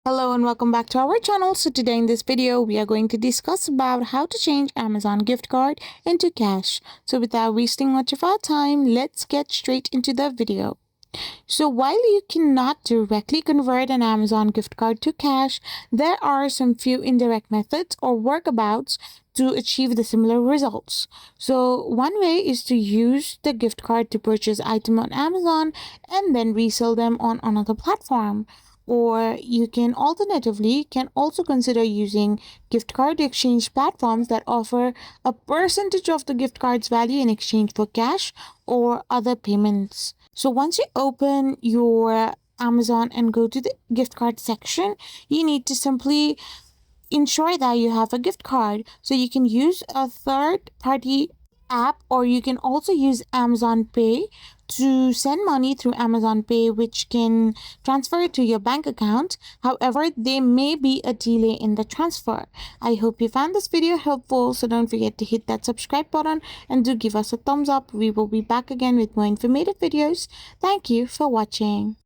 Hello and welcome back to our channel. So today in this video we are going to discuss about how to change Amazon gift card into cash. So without wasting much of our time, let's get straight into the video. So while you cannot directly convert an Amazon gift card to cash, there are some few indirect methods or workabouts to achieve the similar results. So one way is to use the gift card to purchase items on Amazon and then resell them on another platform. Or you can also consider using gift card exchange platforms that offer a percentage of the gift card's value in exchange for cash or other payments. So once you open your Amazon and go to the gift card section, you need to simply ensure that you have a gift card. So you can use a third party app, or you can also use Amazon Pay to send money through Amazon Pay, which can transfer it to your bank account. However, there may be a delay in the transfer. I hope you found this video helpful, so don't forget to hit that subscribe button and do give us a thumbs up. We will be back again with more informative videos. Thank you for watching.